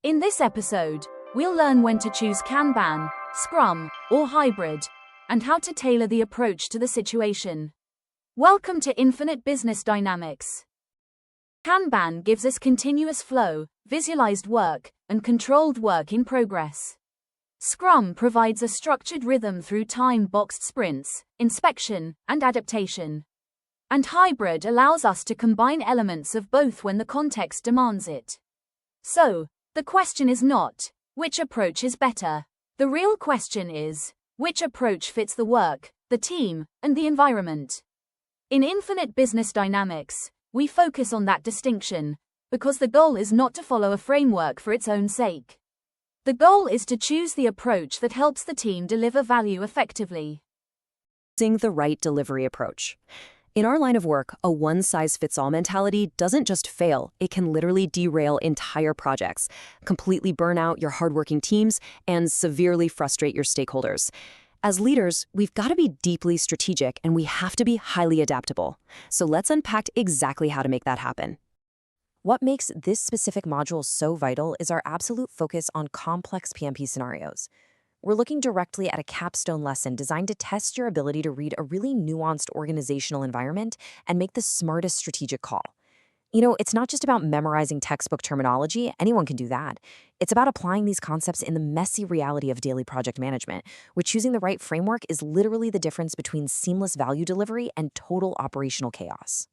In this episode, we'll learn when to choose Kanban, Scrum, or Hybrid, and how to tailor the approach to the situation. Welcome to Infinite Business Dynamics. Kanban gives us continuous flow, visualized work, and controlled work in progress. Scrum provides a structured rhythm through time-boxed sprints, inspection, and adaptation. And Hybrid allows us to combine elements of both when the context demands it. So, the question is not, which approach is better? The real question is, which approach fits the work, the team, and the environment? In Infinite Business Dynamics, we focus on that distinction, because the goal is not to follow a framework for its own sake. The goal is to choose the approach that helps the team deliver value effectively. Choosing the right delivery approach. In our line of work, a one-size-fits-all mentality doesn't just fail, it can literally derail entire projects, completely burn out your hardworking teams, and severely frustrate your stakeholders. As leaders, we've got to be deeply strategic and we have to be highly adaptable. So let's unpack exactly how to make that happen. What makes this specific module so vital is our absolute focus on complex PMP scenarios. We're looking directly at a capstone lesson designed to test your ability to read a really nuanced organizational environment and make the smartest strategic call. It's not just about memorizing textbook terminology, anyone can do that. It's about applying these concepts in the messy reality of daily project management, where choosing the right framework is literally the difference between seamless value delivery and total operational chaos.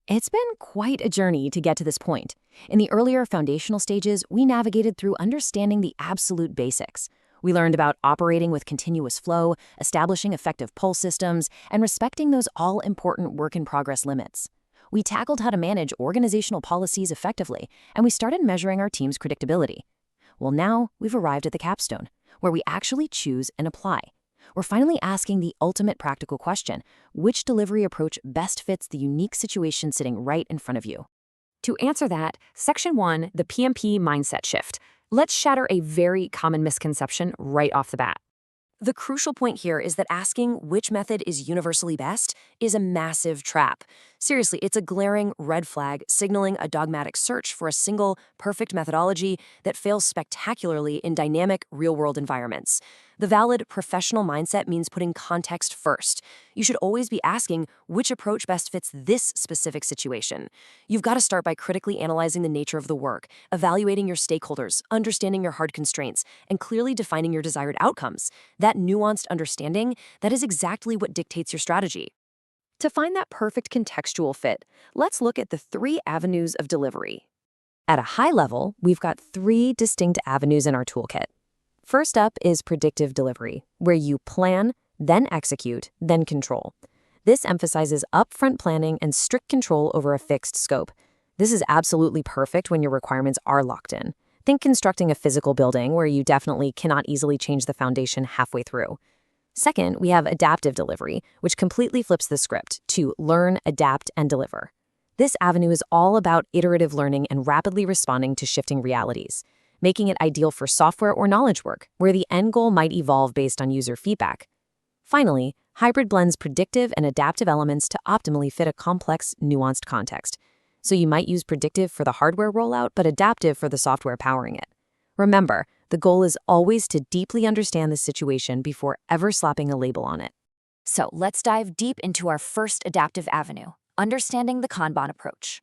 It's been quite a journey to get to this point. In the earlier foundational stages, we navigated through understanding the absolute basics. We learned about operating with continuous flow, establishing effective pull systems, and respecting those all-important work-in-progress limits. We tackled how to manage organizational policies effectively, and we started measuring our team's predictability. Well, now we've arrived at the capstone, where we actually choose and apply. We're finally asking the ultimate practical question: which delivery approach best fits the unique situation sitting right in front of you? To answer that, Section 1, the PMP mindset shift. Let's shatter a very common misconception right off the bat. The crucial point here is that asking which method is universally best is a massive trap. Seriously, it's a glaring red flag signaling a dogmatic search for a single, perfect methodology that fails spectacularly in dynamic, real-world environments. The valid professional mindset means putting context first. You should always be asking which approach best fits this specific situation. You've got to start by critically analyzing the nature of the work, evaluating your stakeholders, understanding your hard constraints, and clearly defining your desired outcomes. That nuanced understanding, that is exactly what dictates your strategy. To find that perfect contextual fit, let's look at the 3 avenues of delivery. At a high level, we've got 3 distinct avenues in our toolkit. First up is predictive delivery, where you plan, then execute, then control. This emphasizes upfront planning and strict control over a fixed scope. This is absolutely perfect when your requirements are locked in. Think constructing a physical building where you definitely cannot easily change the foundation halfway through. Second, we have adaptive delivery, which completely flips the script to learn, adapt, and deliver. This avenue is all about iterative learning and rapidly responding to shifting realities, making it ideal for software or knowledge work, where the end goal might evolve based on user feedback. Finally, hybrid blends predictive and adaptive elements to optimally fit a complex, nuanced context. So you might use predictive for the hardware rollout, but adaptive for the software powering it. Remember, the goal is always to deeply understand the situation before ever slapping a label on it. So let's dive deep into our first adaptive avenue, understanding the Kanban approach.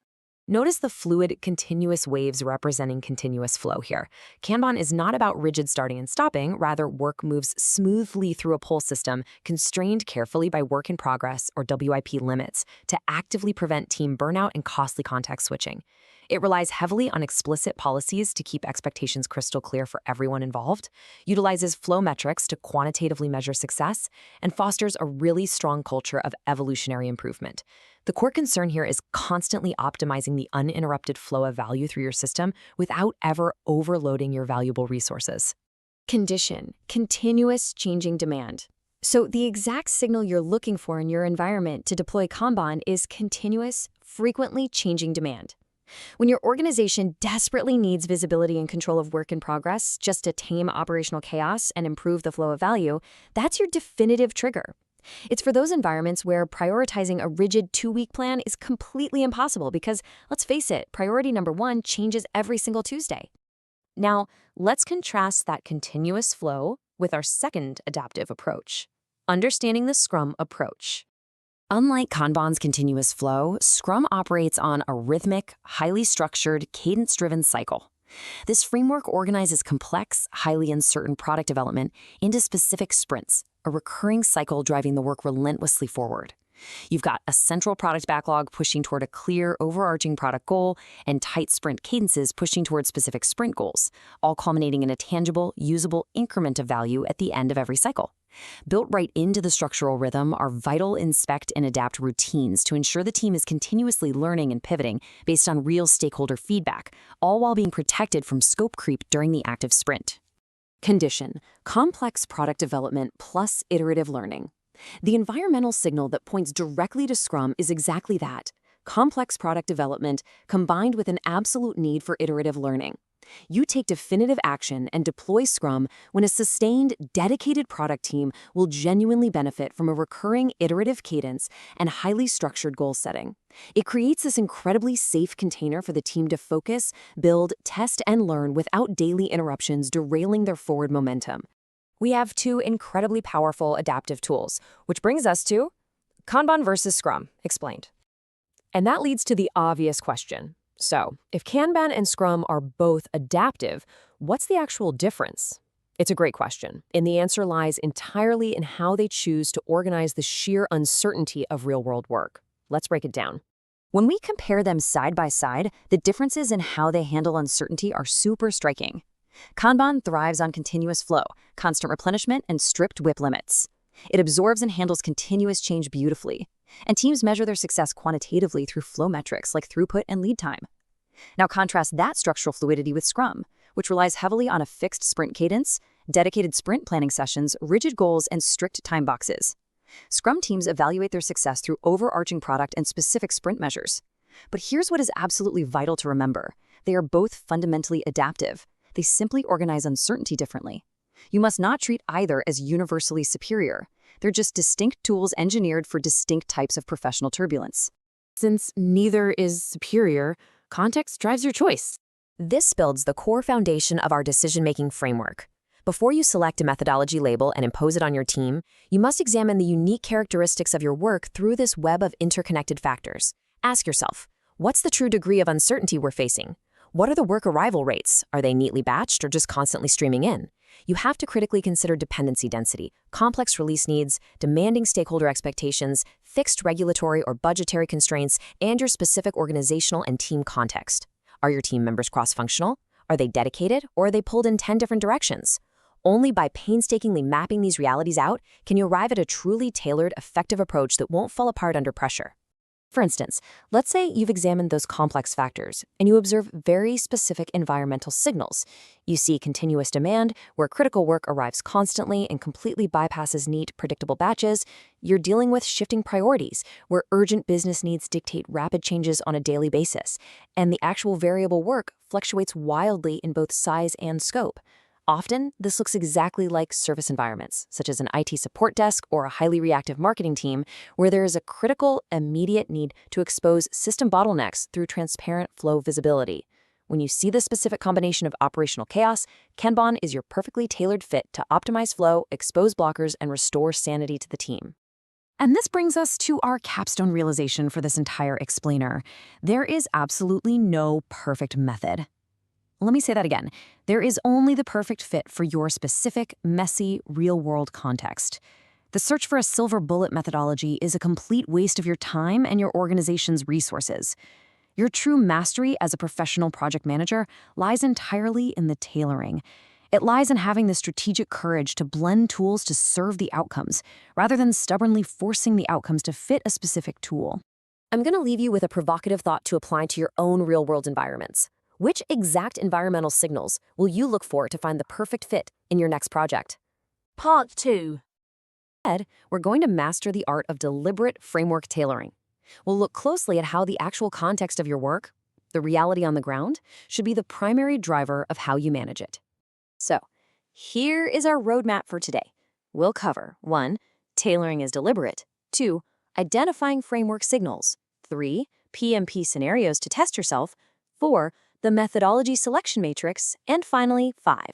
Notice the fluid, continuous waves representing continuous flow here. Kanban is not about rigid starting and stopping, rather work moves smoothly through a pull system, constrained carefully by work in progress or WIP limits to actively prevent team burnout and costly context switching. It relies heavily on explicit policies to keep expectations crystal clear for everyone involved, utilizes flow metrics to quantitatively measure success, and fosters a really strong culture of evolutionary improvement. The core concern here is constantly optimizing the uninterrupted flow of value through your system without ever overloading your valuable resources. Condition: continuous changing demand. So the exact signal you're looking for in your environment to deploy Kanban is continuous, frequently changing demand. When your organization desperately needs visibility and control of work in progress just to tame operational chaos and improve the flow of value, that's your definitive trigger. It's for those environments where prioritizing a rigid 2-week plan is completely impossible because, let's face it, priority number 1 changes every single Tuesday. Now, let's contrast that continuous flow with our second adaptive approach, understanding the Scrum approach. Unlike Kanban's continuous flow, Scrum operates on a rhythmic, highly structured, cadence-driven cycle. This framework organizes complex, highly uncertain product development into specific sprints, a recurring cycle driving the work relentlessly forward. You've got a central product backlog pushing toward a clear, overarching product goal, and tight sprint cadences pushing toward specific sprint goals, all culminating in a tangible, usable increment of value at the end of every cycle. Built right into the structural rhythm are vital inspect and adapt routines to ensure the team is continuously learning and pivoting based on real stakeholder feedback, all while being protected from scope creep during the active sprint. Condition: complex product development plus iterative learning. The environmental signal that points directly to Scrum is exactly that: complex product development combined with an absolute need for iterative learning. You take definitive action and deploy Scrum when a sustained, dedicated product team will genuinely benefit from a recurring iterative cadence and highly structured goal setting. It creates this incredibly safe container for the team to focus, build, test, and learn without daily interruptions derailing their forward momentum. We have two incredibly powerful adaptive tools, which brings us to Kanban versus Scrum, explained. And that leads to the obvious question. So, if Kanban and Scrum are both adaptive, what's the actual difference? It's a great question, and the answer lies entirely in how they choose to organize the sheer uncertainty of real-world work. Let's break it down. When we compare them side by side, the differences in how they handle uncertainty are super striking. Kanban thrives on continuous flow, constant replenishment, and strict WIP limits. It absorbs and handles continuous change beautifully, and teams measure their success quantitatively through flow metrics like throughput and lead time. Now contrast that structural fluidity with Scrum, which relies heavily on a fixed sprint cadence, dedicated sprint planning sessions, rigid goals, and strict time boxes. Scrum teams evaluate their success through overarching product and specific sprint measures. But here's what is absolutely vital to remember: they are both fundamentally adaptive. They simply organize uncertainty differently. You must not treat either as universally superior. They're just distinct tools engineered for distinct types of professional turbulence. Since neither is superior, context drives your choice. This builds the core foundation of our decision-making framework. Before you select a methodology label and impose it on your team, you must examine the unique characteristics of your work through this web of interconnected factors. Ask yourself, what's the true degree of uncertainty we're facing? What are the work arrival rates? Are they neatly batched or just constantly streaming in? You have to critically consider dependency density, complex release needs, demanding stakeholder expectations, fixed regulatory or budgetary constraints, and your specific organizational and team context. Are your team members cross-functional? Are they dedicated, or are they pulled in 10 different directions? Only by painstakingly mapping these realities out can you arrive at a truly tailored, effective approach that won't fall apart under pressure. For instance, let's say you've examined those complex factors and you observe very specific environmental signals. You see continuous demand, where critical work arrives constantly and completely bypasses neat, predictable batches. You're dealing with shifting priorities, where urgent business needs dictate rapid changes on a daily basis, and the actual variable work fluctuates wildly in both size and scope. Often, this looks exactly like service environments, such as an IT support desk or a highly reactive marketing team, where there is a critical, immediate need to expose system bottlenecks through transparent flow visibility. When you see this specific combination of operational chaos, Kanban is your perfectly tailored fit to optimize flow, expose blockers, and restore sanity to the team. And this brings us to our capstone realization for this entire explainer. There is absolutely no perfect method. Let me say that again. There is only the perfect fit for your specific, messy, real-world context. The search for a silver bullet methodology is a complete waste of your time and your organization's resources. Your true mastery as a professional project manager lies entirely in the tailoring. It lies in having the strategic courage to blend tools to serve the outcomes, rather than stubbornly forcing the outcomes to fit a specific tool. I'm going to leave you with a provocative thought to apply to your own real-world environments. Which exact environmental signals will you look for to find the perfect fit in your next project? Part 2. Instead, we're going to master the art of deliberate framework tailoring. We'll look closely at how the actual context of your work, the reality on the ground, should be the primary driver of how you manage it. So, here is our roadmap for today. We'll cover 1. Tailoring is deliberate. 2. Identifying framework signals. 3. PMP scenarios to test yourself. 4. the methodology selection matrix, and finally, 5,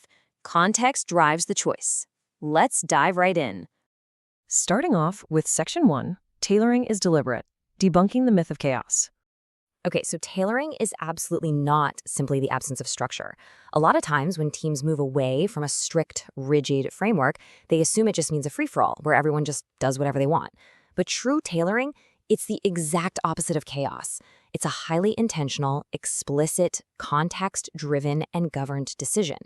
context drives the choice. Let's dive right in. Starting off with Section 1, tailoring is deliberate, debunking the myth of chaos. Okay, so tailoring is absolutely not simply the absence of structure. A lot of times when teams move away from a strict, rigid framework, they assume it just means a free-for-all where everyone just does whatever they want. But true tailoring, it's the exact opposite of chaos. It's a highly intentional, explicit, context-driven, and governed decision.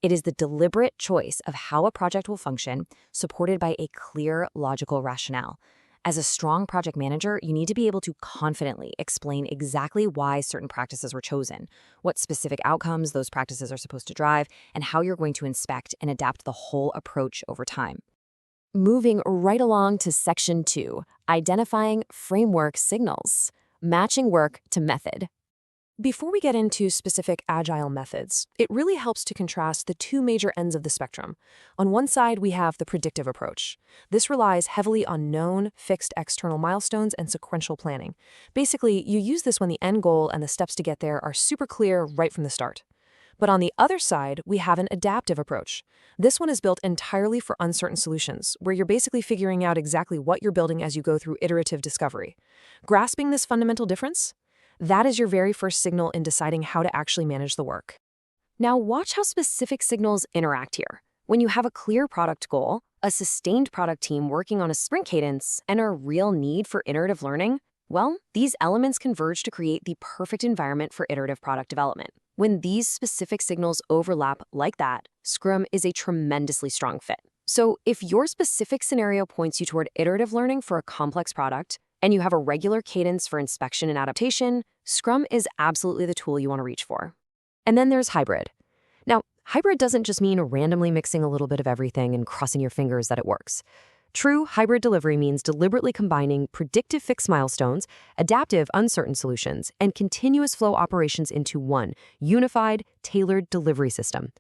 It is the deliberate choice of how a project will function, supported by a clear, logical rationale. As a strong project manager, you need to be able to confidently explain exactly why certain practices were chosen, what specific outcomes those practices are supposed to drive, and how you're going to inspect and adapt the whole approach over time. Moving right along to Section 2, identifying framework signals, matching work to method. Before we get into specific Agile methods, it really helps to contrast the two major ends of the spectrum. On one side, we have the predictive approach. This relies heavily on known, fixed external milestones and sequential planning. Basically, you use this when the end goal and the steps to get there are super clear right from the start. But on the other side, we have an adaptive approach. This one is built entirely for uncertain solutions, where you're basically figuring out exactly what you're building as you go through iterative discovery. Grasping this fundamental difference? That is your very first signal in deciding how to actually manage the work. Now watch how specific signals interact here. When you have a clear product goal, a sustained product team working on a sprint cadence, and a real need for iterative learning, well, these elements converge to create the perfect environment for iterative product development. When these specific signals overlap like that, Scrum is a tremendously strong fit. So if your specific scenario points you toward iterative learning for a complex product, and you have a regular cadence for inspection and adaptation, Scrum is absolutely the tool you want to reach for. And then there's hybrid. Now, hybrid doesn't just mean randomly mixing a little bit of everything and crossing your fingers that it works. True hybrid delivery means deliberately combining predictive fixed milestones, adaptive uncertain solutions, and continuous flow operations into one unified, tailored delivery system.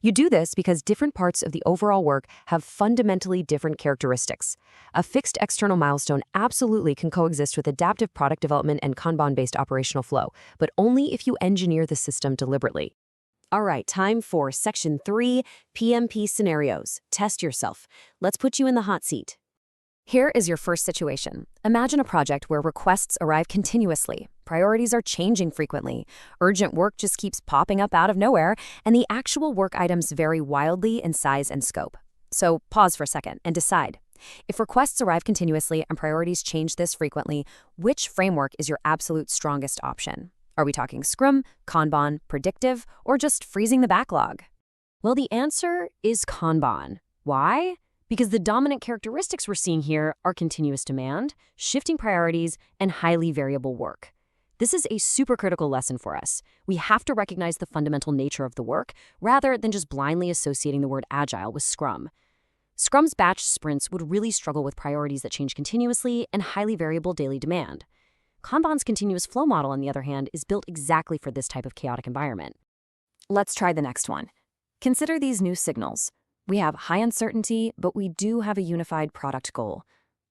You do this because different parts of the overall work have fundamentally different characteristics. A fixed external milestone absolutely can coexist with adaptive product development and Kanban-based operational flow, but only if you engineer the system deliberately. All right, time for Section 3, PMP scenarios. Test yourself. Let's put you in the hot seat. Here is your first situation. Imagine a project where requests arrive continuously, priorities are changing frequently, urgent work just keeps popping up out of nowhere, and the actual work items vary wildly in size and scope. So pause for a second and decide. If requests arrive continuously and priorities change this frequently, which framework is your absolute strongest option? Are we talking Scrum, Kanban, Predictive, or just freezing the backlog? Well, the answer is Kanban. Why? Because the dominant characteristics we're seeing here are continuous demand, shifting priorities, and highly variable work. This is a super critical lesson for us. We have to recognize the fundamental nature of the work rather than just blindly associating the word Agile with Scrum. Scrum's batch sprints would really struggle with priorities that change continuously and highly variable daily demand. Kanban's continuous flow model, on the other hand, is built exactly for this type of chaotic environment. Let's try the next one. Consider these new signals. We have high uncertainty, but we do have a unified product goal.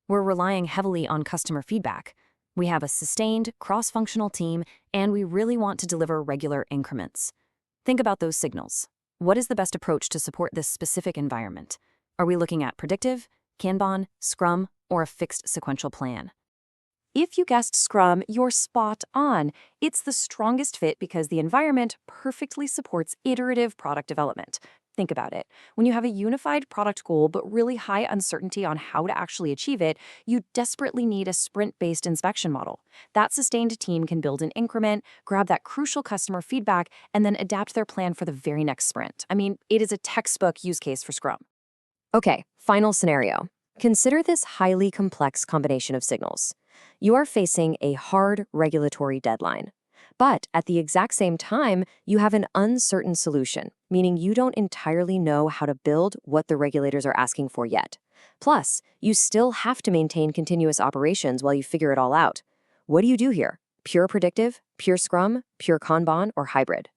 We're relying heavily on customer feedback. We have a sustained, cross-functional team, and we really want to deliver regular increments. Think about those signals. What is the best approach to support this specific environment? Are we looking at Predictive, Kanban, Scrum, or a fixed sequential plan? If you guessed Scrum, you're spot on. It's the strongest fit because the environment perfectly supports iterative product development. Think about it. When you have a unified product goal but really high uncertainty on how to actually achieve it, you desperately need a sprint-based inspection model. That sustained team can build an increment, grab that crucial customer feedback, and then adapt their plan for the very next sprint. I mean, it is a textbook use case for Scrum. Okay, final scenario. Consider this highly complex combination of signals. You are facing a hard regulatory deadline. But at the exact same time, you have an uncertain solution, meaning you don't entirely know how to build what the regulators are asking for yet. Plus, you still have to maintain continuous operations while you figure it all out. What do you do here? Pure Predictive, pure Scrum, pure Kanban, or hybrid?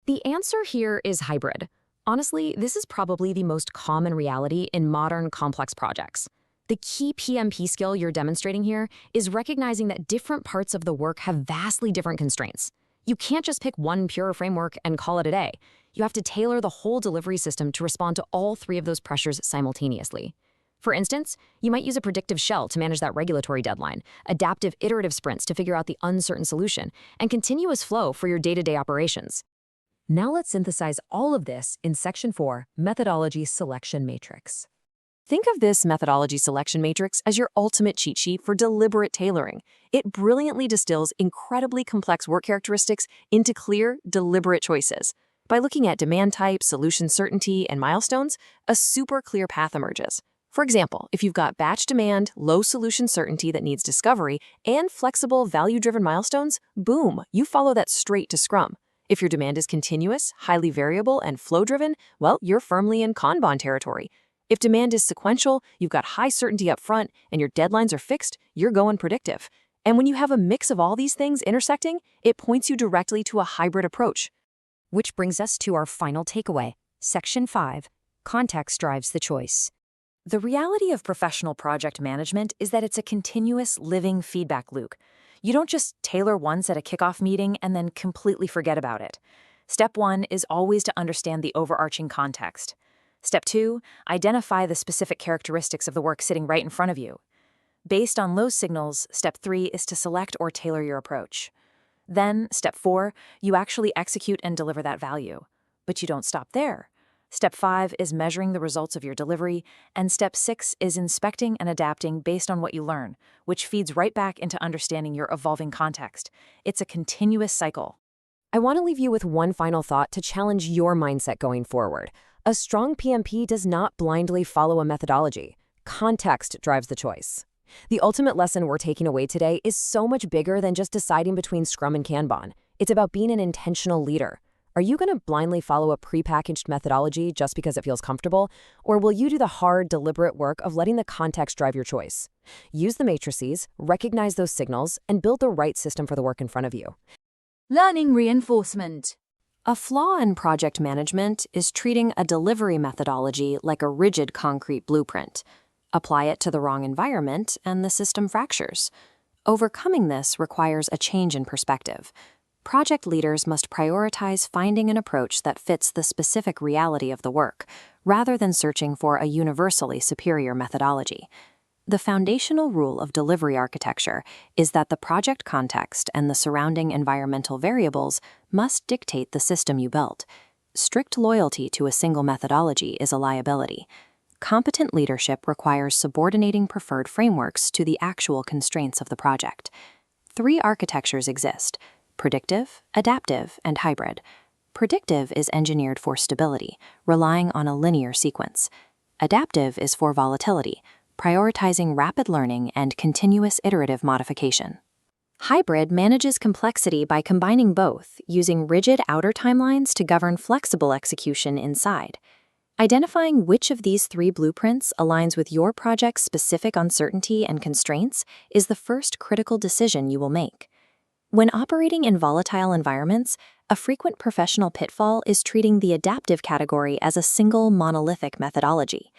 The answer here is hybrid. Honestly, this is probably the most common reality in modern complex projects. The key PMP skill you're demonstrating here is recognizing that different parts of the work have vastly different constraints. You can't just pick one pure framework and call it a day. You have to tailor the whole delivery system to respond to all three of those pressures simultaneously. For instance, you might use a predictive shell to manage that regulatory deadline, adaptive iterative sprints to figure out the uncertain solution, and continuous flow for your day-to-day operations. Now let's synthesize all of this in Section 4, Methodology Selection Matrix. Think of this methodology selection matrix as your ultimate cheat sheet for deliberate tailoring. It brilliantly distills incredibly complex work characteristics into clear, deliberate choices. By looking at demand type, solution certainty, and milestones, a super clear path emerges. For example, if you've got batch demand, low solution certainty that needs discovery, and flexible, value-driven milestones, boom, you follow that straight to Scrum. If your demand is continuous, highly variable, and flow-driven, well, you're firmly in Kanban territory. If demand is sequential, you've got high certainty up front, and your deadlines are fixed, you're going predictive. And when you have a mix of all these things intersecting, it points you directly to a hybrid approach. Which brings us to our final takeaway, Section 5, Context Drives the Choice. The reality of professional project management is that it's a continuous, living feedback loop. You don't just tailor once at a kickoff meeting and then completely forget about it. Step 1 is always to understand the overarching context. Step 2, identify the specific characteristics of the work sitting right in front of you. Based on those signals, Step 3 is to select or tailor your approach. Then, Step 4, you actually execute and deliver that value. But you don't stop there. Step 5 is measuring the results of your delivery, and Step 6 is inspecting and adapting based on what you learn, which feeds right back into understanding your evolving context. It's a continuous cycle. I want to leave you with one final thought to challenge your mindset going forward. A strong PMP does not blindly follow a methodology. Context drives the choice. The ultimate lesson we're taking away today is so much bigger than just deciding between Scrum and Kanban. It's about being an intentional leader. Are you going to blindly follow a prepackaged methodology just because it feels comfortable? Or will you do the hard, deliberate work of letting the context drive your choice? Use the matrices, recognize those signals, and build the right system for the work in front of you. Learning reinforcement. A flaw in project management is treating a delivery methodology like a rigid concrete blueprint. Apply it to the wrong environment, and the system fractures. Overcoming this requires a change in perspective. Project leaders must prioritize finding an approach that fits the specific reality of the work, rather than searching for a universally superior methodology. The foundational rule of delivery architecture is that the project context and the surrounding environmental variables must dictate the system you built. Strict loyalty to a single methodology is a liability. Competent leadership requires subordinating preferred frameworks to the actual constraints of the project. 3 architectures exist: predictive, adaptive, and hybrid. Predictive is engineered for stability, relying on a linear sequence. Adaptive is for volatility, prioritizing rapid learning and continuous iterative modification. Hybrid manages complexity by combining both, using rigid outer timelines to govern flexible execution inside. Identifying which of these 3 blueprints aligns with your project's specific uncertainty and constraints is the first critical decision you will make. When operating in volatile environments, a frequent professional pitfall is treating the adaptive category as a single monolithic methodology.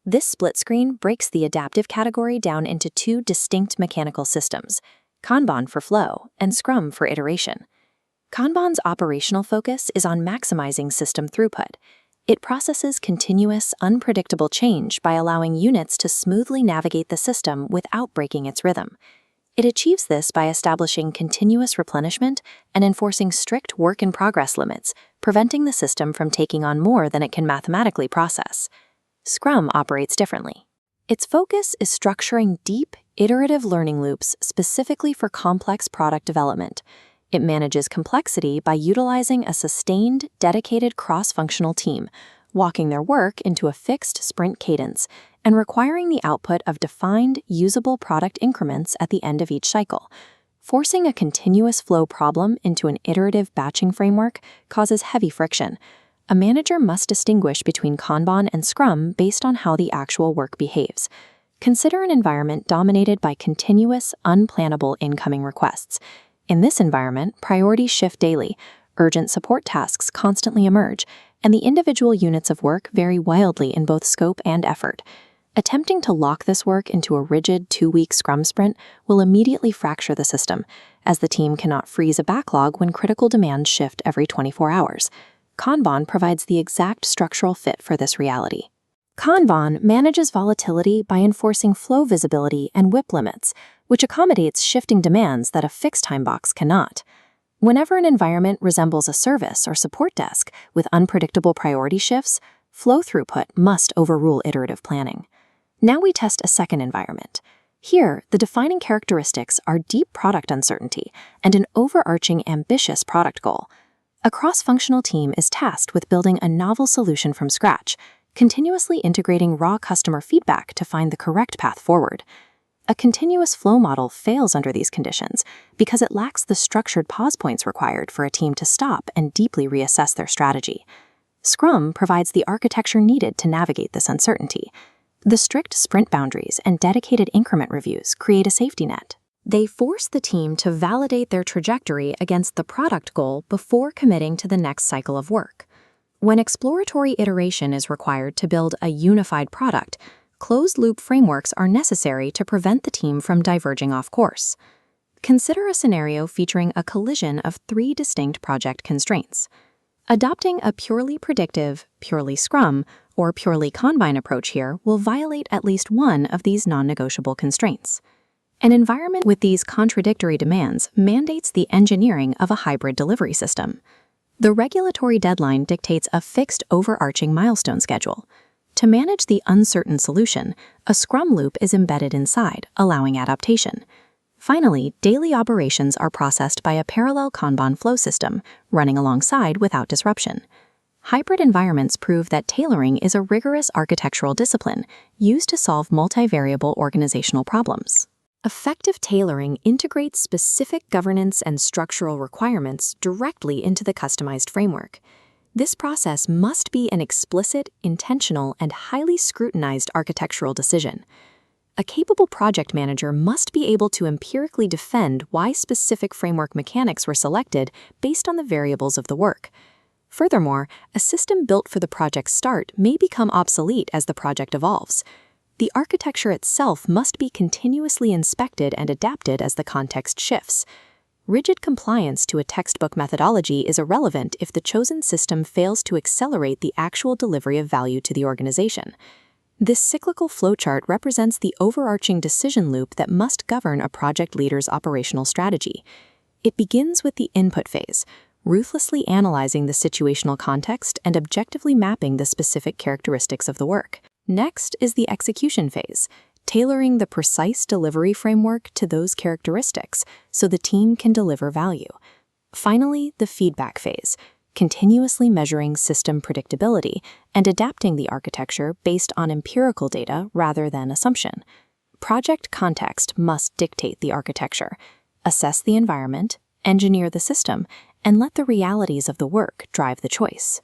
This split screen breaks the adaptive category down into 2 distinct mechanical systems: Kanban for flow and Scrum for iteration. Kanban's operational focus is on maximizing system throughput. It processes continuous, unpredictable change by allowing units to smoothly navigate the system without breaking its rhythm. It achieves this by establishing continuous replenishment and enforcing strict work-in-progress limits, preventing the system from taking on more than it can mathematically process. Scrum operates differently. Its focus is structuring deep, iterative learning loops specifically for complex product development. It manages complexity by utilizing a sustained, dedicated cross-functional team, walking their work into a fixed sprint cadence, and requiring the output of defined, usable product increments at the end of each cycle. Forcing a continuous flow problem into an iterative batching framework causes heavy friction. A manager must distinguish between Kanban and Scrum based on how the actual work behaves. Consider an environment dominated by continuous, unplannable incoming requests. In this environment, priorities shift daily, urgent support tasks constantly emerge, and the individual units of work vary wildly in both scope and effort. Attempting to lock this work into a rigid 2-week Scrum sprint will immediately fracture the system, as the team cannot freeze a backlog when critical demands shift every 24 hours. Kanban provides the exact structural fit for this reality. Kanban manages volatility by enforcing flow visibility and WIP limits, which accommodates shifting demands that a fixed time box cannot. Whenever an environment resembles a service or support desk with unpredictable priority shifts, flow throughput must overrule iterative planning. Now we test a second environment. Here, the defining characteristics are deep product uncertainty and an overarching ambitious product goal. A cross-functional team is tasked with building a novel solution from scratch, continuously integrating raw customer feedback to find the correct path forward. A continuous flow model fails under these conditions because it lacks the structured pause points required for a team to stop and deeply reassess their strategy. Scrum provides the architecture needed to navigate this uncertainty. The strict sprint boundaries and dedicated increment reviews create a safety net. They force the team to validate their trajectory against the product goal before committing to the next cycle of work. When exploratory iteration is required to build a unified product, closed-loop frameworks are necessary to prevent the team from diverging off course. Consider a scenario featuring a collision of 3 distinct project constraints. Adopting a purely predictive, purely Scrum, or purely Kanban approach here will violate at least one of these non-negotiable constraints. An environment with these contradictory demands mandates the engineering of a hybrid delivery system. The regulatory deadline dictates a fixed overarching milestone schedule. To manage the uncertain solution, a Scrum loop is embedded inside, allowing adaptation. Finally, daily operations are processed by a parallel Kanban flow system, running alongside without disruption. Hybrid environments prove that tailoring is a rigorous architectural discipline used to solve multivariable organizational problems. Effective tailoring integrates specific governance and structural requirements directly into the customized framework. This process must be an explicit, intentional, and highly scrutinized architectural decision. A capable project manager must be able to empirically defend why specific framework mechanics were selected based on the variables of the work. Furthermore, a system built for the project's start may become obsolete as the project evolves. The architecture itself must be continuously inspected and adapted as the context shifts. Rigid compliance to a textbook methodology is irrelevant if the chosen system fails to accelerate the actual delivery of value to the organization. This cyclical flowchart represents the overarching decision loop that must govern a project leader's operational strategy. It begins with the input phase, ruthlessly analyzing the situational context and objectively mapping the specific characteristics of the work. Next is the execution phase, tailoring the precise delivery framework to those characteristics so the team can deliver value. Finally, the feedback phase, continuously measuring system predictability and adapting the architecture based on empirical data rather than assumption. Project context must dictate the architecture. Assess the environment, engineer the system, and let the realities of the work drive the choice.